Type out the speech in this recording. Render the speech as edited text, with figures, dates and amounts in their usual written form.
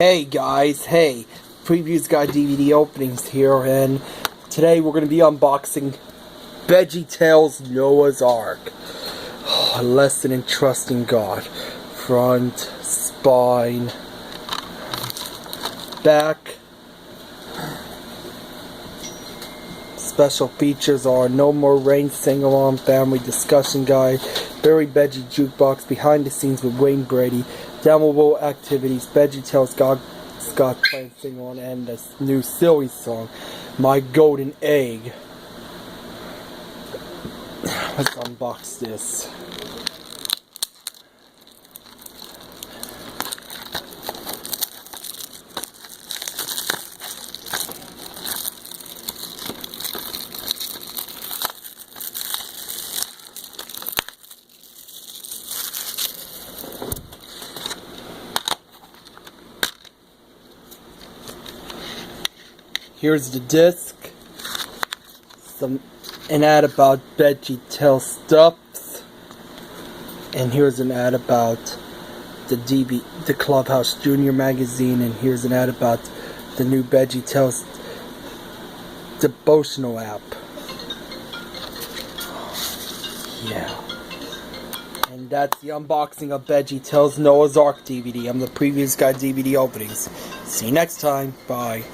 Hey guys, hey, Previews Guy DVD openings here, and today we're going to be unboxing Veggietales Noah's Ark. A lesson in trusting God. Front, spine, back. Special features are No More Rain Sing-Along, Family Discussion Guide, Buried Veggie Jukebox, Behind the Scenes with Wayne Brady, Downloadable Activities, Veggietales Scott playing sing-along, and this new silly song, My Golden Egg. Let's unbox this. Here's the disc, an ad about Veggietales stuffs, and here's an ad about the Clubhouse Junior magazine, and here's an ad about the new Veggietales devotional app. Yeah. And that's the unboxing of Veggietales Noah's Ark DVD. I'm the Previous Guy DVD openings. See you next time. Bye.